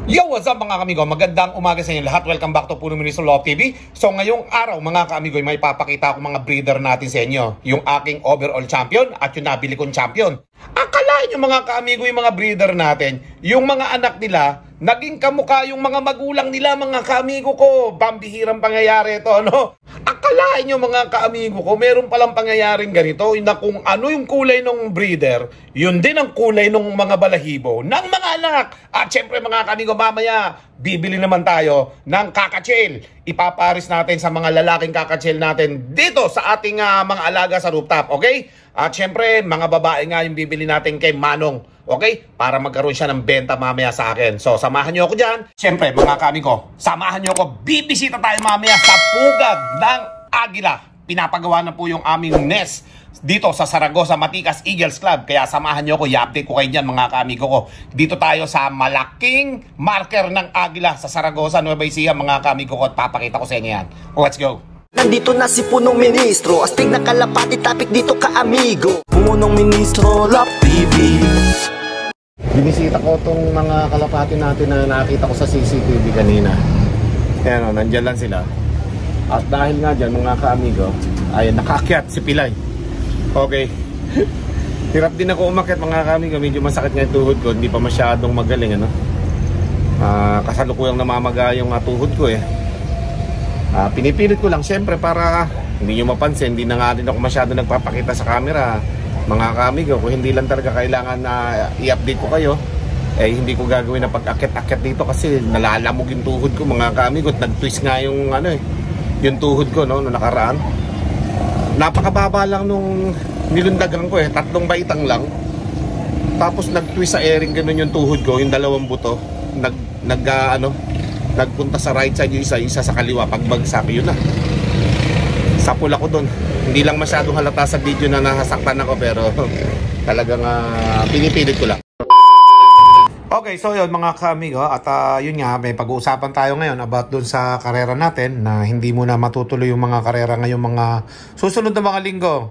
Yo, what's up mga kamigo? Magandang umaga sa inyo lahat. Welcome back to Puno Ministro Love TV. So ngayong araw mga kamigo, may papakita ako mga breeder natin sa inyo. Yung aking overall champion at yung nabili kong champion. Akalain yung mga kamigo, yung mga breeder natin, yung mga anak nila, naging kamukha yung mga magulang nila mga kamigo ko. Bambihirang pangyayari ito, no? Akalain nyo mga kaamigo ko, meron palang pangyayaring ganito na kung ano yung kulay ng breeder, yun din ang kulay ng mga balahibo ng mga anak. At syempre mga kaamigo, mamaya bibili naman tayo ng kakachel. Ipaparis natin sa mga lalaking kakachel natin dito sa ating mga alaga sa rooftop, okay? At syempre mga babae nga yung bibili natin kay Manong, okay? Para magkaroon siya ng benta mamaya sa akin. So samahan nyo ako dyan. Syempre mga kaamigo, samahan nyo ako. Bibisita tayo mamaya sa pugad ng Agila. Pinapagawa na po yung aming nest dito sa Saragosa Matikas Eagles Club. Kaya samahan nyo ako, i-update ko kayo dyan mga kaamigo ko. Dito tayo sa malaking marker ng Agila sa Saragosa, Nueva Ecija mga kaamigo ko. At papakita ko sa inyo yan. Let's go! Nandito na si Punong Ministro, astig na kalapati topic dito ka-amigo. Punong Ministro Love TV. Binisita ko itong mga kalapati natin na nakita ko sa CCTV kanina. Ayan o, nandyan lang sila. At dahil nga dyan mga kaamigo, ay nakaakyat si Pilay. Okay. Hirap din ako umakyat mga kaamigo. Medyo masakit nga yung tuhod ko. Hindi pa masyadong magaling ano. Kasalukuyang namamaga yung tuhod ko eh. Pinipilit ko lang syempre para hindi nyo mapansin. Hindi na nga din ako masyado nagpapakita sa camera mga kaamigo. Kung hindi lang talaga kailangan na i-update ko kayo, eh hindi ko gagawin na pag-akyat-akyat dito kasi nalalamog yung tuhod ko mga kaamigo. At nag-twist nga yung ano eh, yung tuhod ko no nakaraan. Napakababa lang nung nilundagan ko eh, 3 baitang lang. Tapos nag-twist sa airing ganun yung tuhod ko, yung 2 buto. Nagpunta sa right side yung isa sa kaliwa. Pagbagsak yun na. Sapul ako doon. Hindi lang masyadong halata sa video na nasaktan ako pero talagang pinipilit ko lang. Okay, so yun mga kaamigo at yun nga, may pag-uusapan tayo ngayon about dun sa karera natin na hindi muna matutuloy yung mga karera ngayong mga susunod na mga linggo.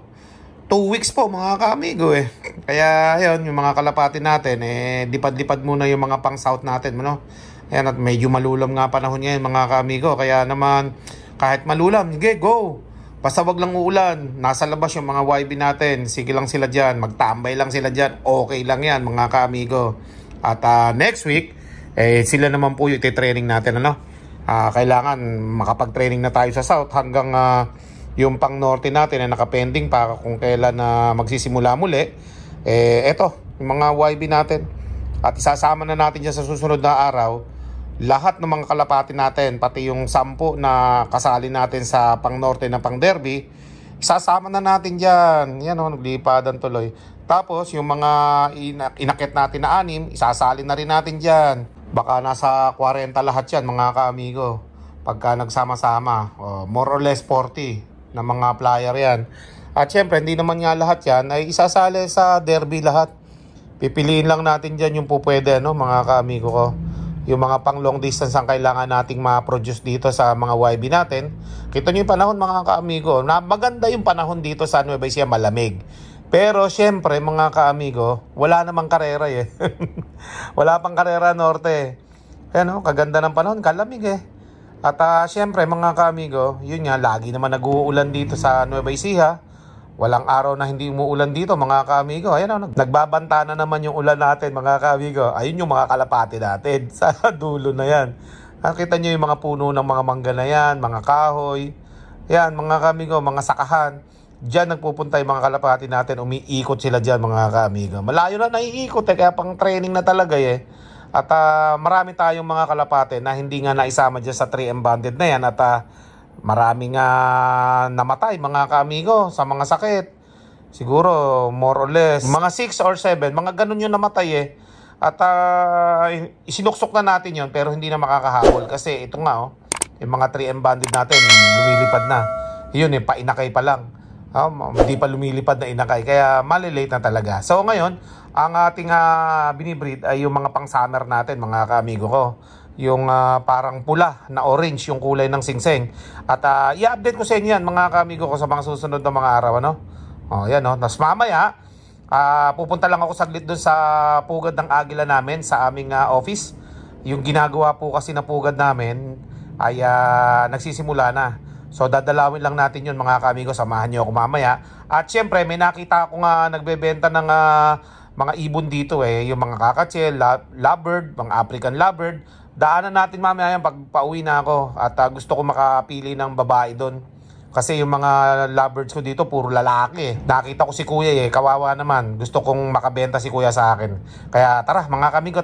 2 weeks po mga kaamigo eh. Kaya yun, yung mga kalapati natin eh, lipad-lipad muna yung mga pang south natin, no? Ayan, at medyo malulam nga panahon ngayon mga kaamigo. Kaya naman, kahit malulam, sige, go! Basta wag lang uulan. Nasa labas yung mga YB natin. Sige lang sila dyan. Magtambay lang sila dyan. Okay lang yan mga kaamigo. At next week, eh, sila naman po yung iti-training natin. Ano? Kailangan makapag-training na tayo sa South hanggang yung pang Norte natin na nakapending para kung kailan magsisimula muli. Eto, yung mga YB natin. At isasama na natin dyan sa susunod na araw lahat ng mga kalapati natin, pati yung 10 na kasali natin sa pang Norte na pang Derby. Isasama na natin dyan. Yan o, naglipadan tuloy. Tapos yung mga inakit natin na 6, isasali na rin natin dyan. Baka nasa 40 lahat yan mga kaamigo. Pagka nagsama-sama, more or less 40 na mga player yan. At syempre hindi naman nga lahat yan ay isasali sa Derby lahat. Pipiliin lang natin dyan yung pupwede no, mga kaamigo ko. Yung mga pang long distance ang kailangan nating ma-produce dito sa mga YB natin. Kita nyo yung panahon mga kaamigo. Na maganda yung panahon dito sa Nueva Ecija, malamig. Pero syempre mga kaamigo, wala namang karera eh. Wala pang karera norte. Ano, kaganda ng panahon, kalamig eh. At syempre mga kaamigo, yun nga, lagi naman nag-uulan dito sa Nueva Ecija. Walang araw na hindi umuulan dito mga kaamigo. Ayan, nagbabanta na naman yung ulan natin mga kaamigo. Ayun yung mga kalapati natin sa dulo na yan. Nakita nyo yung mga puno ng mga mangga na yan, mga kahoy. Yan mga kaamigo, mga sakahan. Diyan nagpupunta yung mga kalapati natin. Umiikot sila dyan mga kaamigo. Malayo na naiikot eh, kaya pang training na talaga eh. At marami tayong mga kalapati na hindi nga naisama dyan sa 3M banded na yan. At maraming namatay mga kaamigo sa mga sakit. Siguro more or less mga 6 or 7, mga ganun yung namatay eh. At isinuksok na natin yon pero hindi na makakahabol. Kasi ito nga yung mga 3M banded natin lumilipad na. Yun eh, painakay pa lang. Hindi pa lumilipad na inakay. Kaya malilate na talaga. So ngayon, ang ating binibreed ay yung mga pang summer natin mga kaamigo ko. Yung parang pula na orange yung kulay ng singseng. At i-update ko sa inyo yan mga kaamigo ko sa mga susunod na mga araw. Ano? Yan o. Tapos mamaya, pupunta lang ako saglit doon sa pugad ng Agila namin sa aming office. yung ginagawa po kasi na pugad namin ay nagsisimula na. So dadalawin lang natin yun mga kaamigo, samahan nyo ako mamaya. At syempre may nakita ako nga nagbebenta ng mga ibon dito yung mga kakachel, lovebird, mga African lovebird. Daanan natin mamaya yan pag pauwi na ako. At gusto ko makapili ng babae doon. Kasi yung mga lovebirds ko dito puro lalaki. Nakita ko si kuya kawawa naman. Gusto kong makabenta si kuya sa akin. Kaya tara mga kaamigo,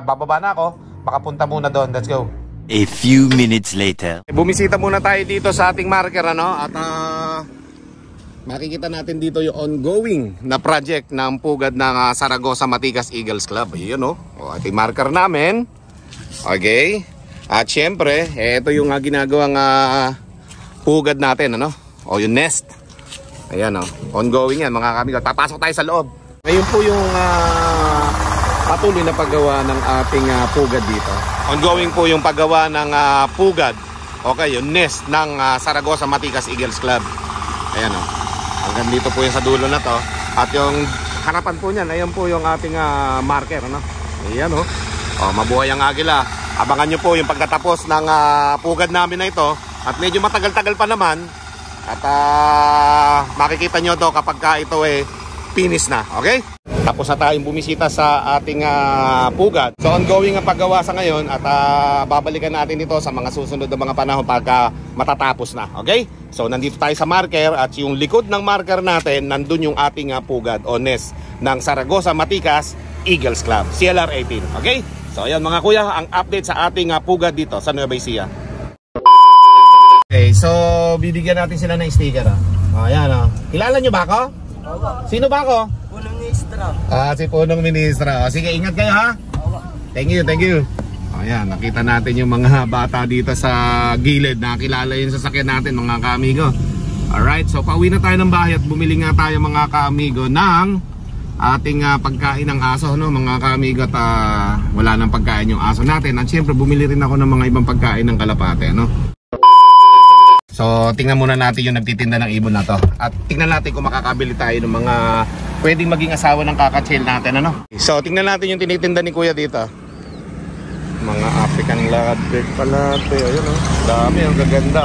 bababa na ako. Makapunta muna doon, let's go. A few minutes later. Bumisita muna tayo dito sa ating marker at makikita natin dito yung ongoing na project ng pugad ng Zaragoza Matikas Eagles Club. Ayun ating marker namin. Okay. At syempre, ito yung ginagawang pugad natin, yung nest. Ayan, ongoing yan mga kamigo. Papasok tayo sa loob. Ngayon po yung patuloy na paggawa ng ating pugad dito. Ongoing po yung paggawa ng pugad. Okay, yung nest ng Zaragoza Matikas Eagles Club. Ayan, hanggang dito po yung sa dulo na to. At yung harapan po niyan, ayan po yung ating marker, Ayan, mabuhay ang agila. Abangan nyo po yung pagkatapos ng pugad namin na ito. At medyo matagal-tagal pa naman. At makikita nyo to kapag ito finish na. Okay? Tapos na tayong bumisita sa ating pugad. So ongoing ang paggawa sa ngayon. At babalikan natin ito sa mga susunod na mga panahon pagka matatapos na. Okay? So nandito tayo sa marker. At yung likod ng marker natin, nandun yung ating pugad o nest ng Zaragoza Matikas Eagles Club, CLR 18. Okay? So ayan mga kuya, ang update sa ating pugad dito sa Nueva Ecija. Okay, so bibigyan natin sila ng sticker. Ayan Kilala nyo ba ako? Opo. Sino ba ako? Punong ministro. Si Punong Ministro. Sige, ingat kayo ha. Opo. Thank you, thank you. Ayan, nakita natin yung mga bata dito sa gilid. Nakilala yung sasakyan natin mga kaamigo. Alright, so pauwi na tayo ng bahay at bumili nga tayo mga kaamigo ng ating pagkain ng aso, mga kaamigo. At wala nang pagkain yung aso natin. At syempre bumili rin ako ng mga ibang pagkain ng kalapate, So tingnan muna natin yung nagtitinda ng ibon na to. At tingnan natin kung makakabili tayo ng mga pwedeng maging asawa ng kakachel natin, So tingnan natin yung tinitinda ni kuya dito. Mga African lovebird pala ito. Ayun dami, ang gaganda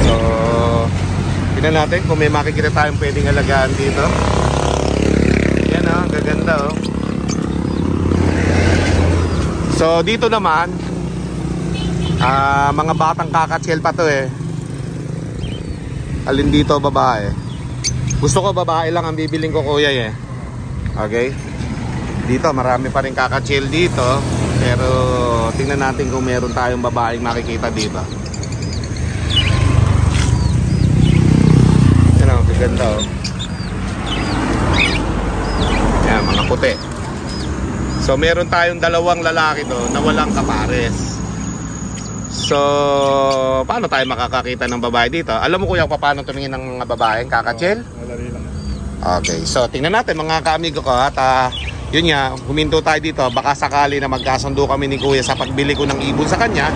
So tingnan natin kung may makikita tayong pwedeng alagaan dito. Yan ang gaganda So dito naman mga batang kakachel pa to Alin dito babae? Gusto ko babae lang ang bibiling ko kuya Okay? Dito marami pa rin kakachel dito. Pero tingnan natin kung meron tayong babaeng makikita dito. Yan gaganda Yan, mga puti. So meron tayong dalawang lalaki to na walang kapares. So, paano tayo makakakita ng babae dito? Alam mo kuya paano tumingin ng mga babaeng kakachel? Madali lang. Okay, so tingnan natin mga kaamigo ko. At yun nga, huminto tayo dito. Baka sakali na magkasundo kami ni kuya sa pagbili ko ng ibon sa kanya,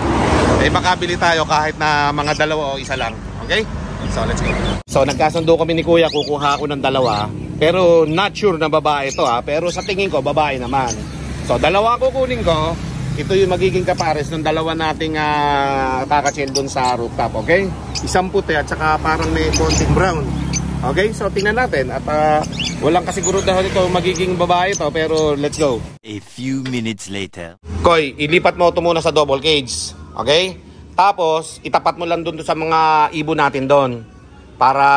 makabili tayo kahit na mga dalawa o isa lang. Okay? So, let's go. So, nagkasundo kami ni kuya, kukuha ako ng dalawa. Pero not sure na babae ito Pero sa tingin ko, babae naman. So, dalawa kukunin ko. Ito yung magiging kapares ng dalawa nating kakachel doon sa rooftop, okay? Isang puti at saka parang may konting brown. Okay, so tingnan natin. At walang kasiguraduhan ito magiging babae ito, pero let's go. A few minutes later. Koy, ilipat mo ito muna sa double cage. Okay? Tapos, itapat mo lang doon sa mga ibon natin doon. Para,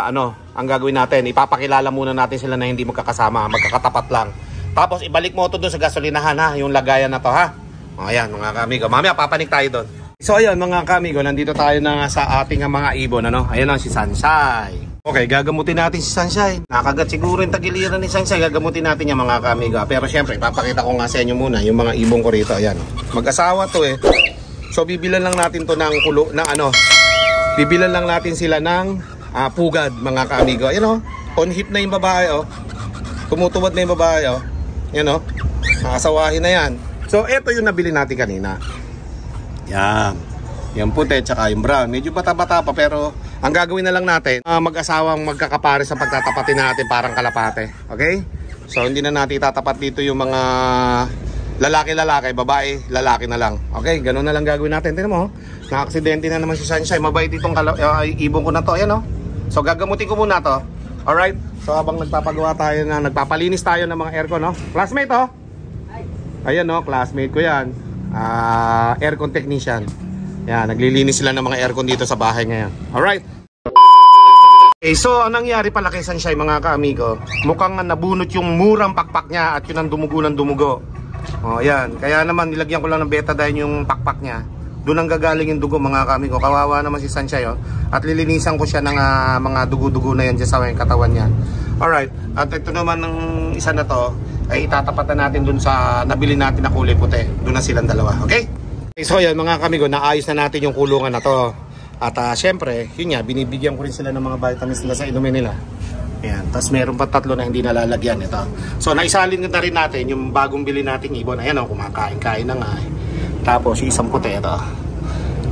ang gagawin natin, ipapakilala muna natin sila na hindi magkakasama, magkakatapat lang. Tapos ibalik mo ito doon sa gasolinahan yung lagayan na to Ayan mga kamigo, mamaya papanik tayo doon. So ayun mga kamigo, nandito tayo na sa ating mga ibon Ayan si Sunshine. Okay, gagamutin natin si Sunshine. Nakagat siguro yung tagiliran ni Sunshine. Gagamutin natin yung mga kamigo. Pero syempre, papakita ko nga sa inyo muna yung mga ibon ko rito. Ayan mag-asawa to So bibilan lang natin to ng bibilan lang natin sila ng pugad mga kamigo. Ayan on hip na yung babae tumutuwad na yung babae Yan nakasawahin na yan. So ito yung nabili natin kanina. Yan. Yung puti tsaka yung brown. Medyo bata-bata pa pero ang gagawin na lang natin, mag-asawang magkakapares sa pagtatapatin natin parang kalapate. Okay? So hindi na natin tatapat dito yung mga lalaki, babae, lalaki na lang. Okay, ganun na lang gagawin natin. Tingnan mo, na-aksidente na naman si Sunshine. Mabait itong ibon ko na to. Ayan o. So gagamutin ko muna to. Alright, so habang nagpapagawa tayo nagpapalinis tayo ng mga aircon, no? Classmate oh. Ayan no, classmate ko yan. Aircon technician. Yan, naglilinis sila ng mga aircon dito sa bahay ngayon. Alright. Okay, so ang nangyari pala kay Sunshine mga ka-amigo, mukhang nabunot yung murang pakpak niya at yun ang dumugo ng dumugo. O yan, kaya naman nilagyan ko lang ng betadine yung pakpak niya. Doon ang gagaling yung dugo mga ka-amigo. Kawawa naman si Sunshine at lilinisan ko siya ng mga dugo-dugo na yan dyan sa katawan niya. Alright, at ito naman ng isa na to ay itatapatan natin doon sa nabili natin na kulay puti. Doon na silang dalawa, okay? So yan mga ka-amigo, naayos na natin yung kulungan na to. At syempre, yun nga, binibigyan ko rin sila ng mga vitamins nila sa inumin nila. Ayan, tapos meron pa 3 na hindi nalalagyan ito. So naisalin na rin natin yung bagong bili nating ibon. Ayan o, kumakain-kain na nga. Tapos yung isang puti ito,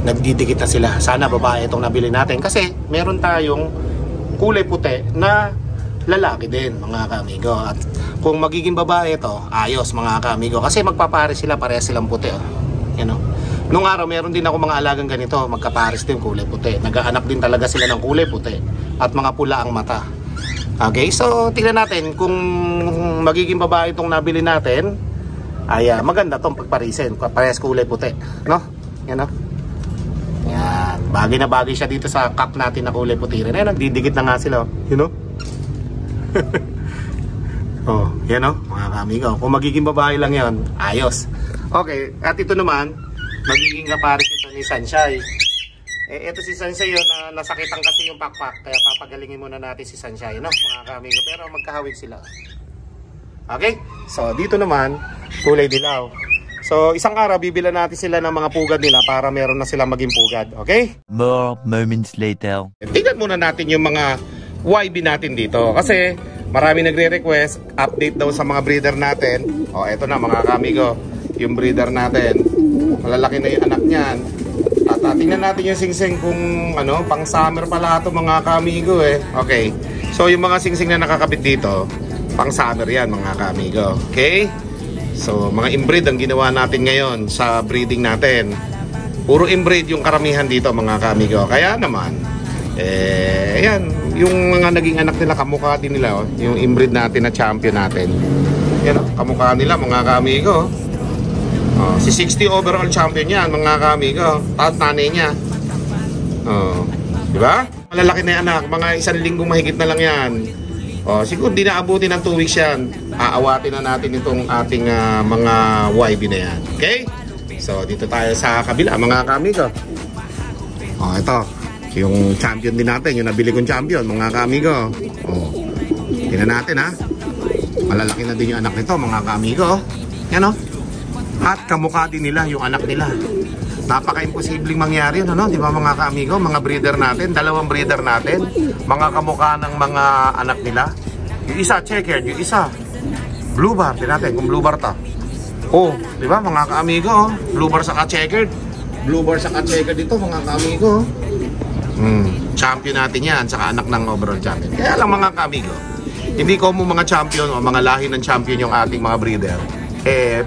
nagdidikit na sila. Sana babae itong nabili natin. Kasi meron tayong kulay puti na lalaki din mga ka-amigo. At kung magiging babae ito, ayos mga ka-amigo. Kasi magpapare sila, parehas silang puti. Yan o. Nung araw, meron din ako mga alagang ganito, magkapares din kulay puti. Nag-aanak din talaga sila ng kulay puti at mga pula ang mata. Okay, so tingnan natin kung magiging babae itong nabili natin, ay maganda itong pagparisin. Parehas kulay puti, no? Yan, no? Yan, bagay na bagay siya dito sa cup natin na kulay puti rin. Ayan, nagdidikit na nga sila, you know? Oh, yan, no? Mga kamigo, kung magiging babae lang yan, ayos. Okay, at ito naman, magiging kapares ito ni Sunshine. Ito si Sunshine yun, nasakitan kasi yung pakpak. Kaya papagalingin muna natin si Sunshine, no? Mga kamigo. Pero magkahawig sila. Okay? So, dito naman, kulay dilaw. So, isang araw, bibila natin sila ng mga pugad nila para meron na silang maging pugad. Okay? More moments later. Tingnan muna natin yung mga YB natin dito. Kasi, marami nagre-request, update daw sa mga breeder natin. O, eto na mga kamigo. Yung breeder natin. Malalaki na yung anak niyan. At tingnan natin yung singsing kung ano, pang summer pala ito mga kamigo eh. Okay. So yung mga singsing na nakakabit dito, pang summer yan mga kamigo. Okay? So mga inbreed ang ginawa natin ngayon sa breeding natin. Puro inbreed yung karamihan dito mga kamigo. Kaya naman, yan, yung mga naging anak nila, kamukha din nila, yung inbreed natin na champion natin. Yan, kamukha nila mga kamigo. Si 60 overall champion yan mga kamigo. At nanay niya. Diba? Malalaki na yung anak. Mga 1 linggong mahigit na lang yan. Siguro di na abutin ng 2 weeks yan. Aawatin na natin itong ating mga YB na yan. Okay? So dito tayo sa kabila mga kamigo. Ito. Yung champion din natin. Yung nabili kong champion mga kamigo. Tingnan natin ha. Malalaki na din yung anak nito mga kamigo. Yan o. At kamukha din nila yung anak nila. Napaka-imposibleng mangyari yun, ano? Di ba mga ka-amigo, mga breeder natin, 2 breeder natin, mga kamukha ng mga anak nila. Yung isa checkered, yung isa blue bar. Tingnan natin kung blue bar ta. Di ba mga ka-amigo, blue bar saka checkered. Blue bar saka checkered dito mga ka-amigo. Champion natin yan, saka anak ng overall champion. Kaya lang mga ka-amigo, hindi ko mo mga champion o mga lahi ng champion yung ating mga breeder.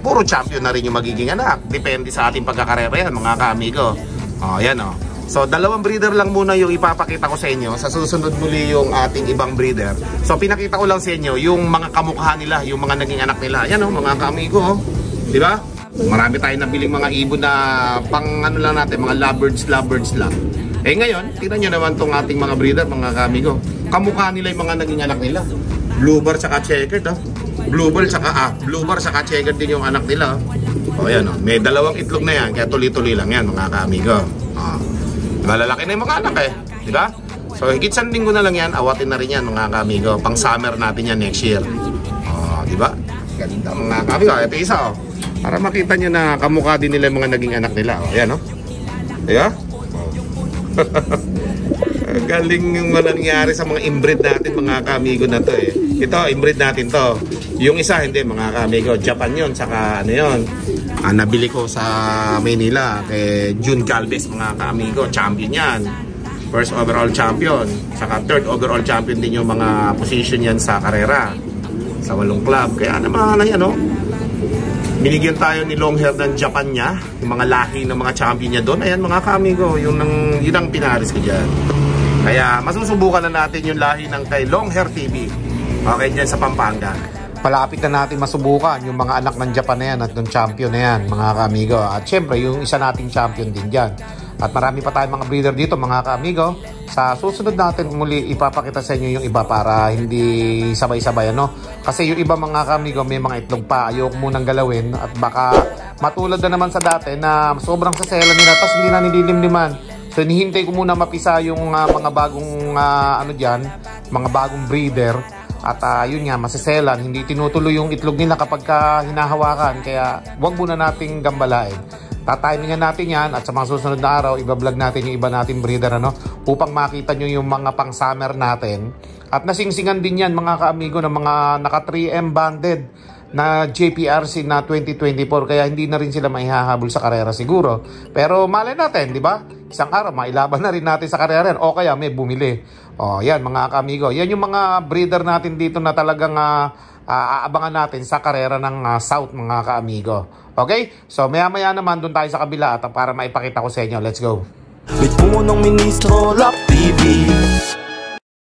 Puro champion na rin yung magiging anak. Depende sa ating pagkakarera yan mga ka-amigo. Yan o. So 2 breeder lang muna yung ipapakita ko sa inyo. Sa susunod muli yung ating ibang breeder. So pinakita ko lang sa inyo yung mga kamukha nila, yung mga naging anak nila. Yan o mga ka-amigo. Di ba? Marami tayong nabiling mga ibon na pang ano lang natin, mga lovebirds lang. Ngayon, tingnan nyo naman tong ating mga breeder mga ka-amigo. Kamukha nila yung mga naging anak nila. Blue bar saka checkered Blue bar saka checkered din yung anak nila. Yan o. May 2 itlog na yan. Kaya tuloy-tuloy lang yan mga ka-amigo. Malalaki na yung mga anak di ba? So higit 1 linggo na lang yan. Awatin na rin yan mga ka-amigo. Pang summer natin yan next year. Di ba? Ganda mga ka-amigo. Ito isa para makita nyo na kamukha din nila yung mga naging anak nila. Yan o. Diba? Galing yung nangyari sa mga inbreed natin mga ka-amigo na to Ito, inbreed natin to. Yung isa hindi mga ka-amigo, Japan yun, saka ano yun. Nabili ko sa Manila kay June Galvez mga ka-amigo, champion yan. First overall champion, saka 3rd overall champion din yung mga position yan sa karera. Sa 8 club, kaya naman yan Binigyan tayo ni long hair ng Japan niya, yung mga lahi ng mga champion niya doon. Ayan mga kamigo, yun ang pinaris ko dyan. Kaya masusubukan na natin yung lahi ng kay Long Hair TV. Okay, dyan sa Pampanga. Palapit na natin masubukan yung mga anak ng Japan na yan at ng champion na yan, mga kamigo. At syempre, yung isa nating champion din dyan. At marami pa tayong mga breeder dito, mga kamigo. Sa susunod natin muli ipapakita sa inyo yung iba para hindi sabay-sabay, ano? Kasi yung iba mga kamigo, may mga itlog pa. Ayoko munang galawin at baka matulad na naman sa dati na sobrang sasela nila tapos hindi na nililimliman. So hinihintay ko muna mapisa yung mga bagong mga bagong breeder at yun nga masiselan, hindi tinutuloy yung itlog nila kapag hinahawakan, kaya wag muna nating gambalain. Tatimingan natin yan at sa mga susunod na araw iba-vlog natin yung iba nating breeder upang makita nyo yung mga pang summer natin. At nasingsingan din yan mga kaamigo ng mga naka 3M banded na JPRC na 2024, kaya hindi na rin sila maihahabol sa karera siguro. Pero malay natin, di ba? Isang araw mailaban na rin natin sa karera yan, o kaya may bumili. O yan mga kaamigo, yan yung mga breeder natin dito na talagang aabangan natin sa karera ng South mga kaamigo. Okay? So maya maya naman doon tayo sa kabila at para maipakita ko sa inyo. Let's go. With punong ministro, Love TV.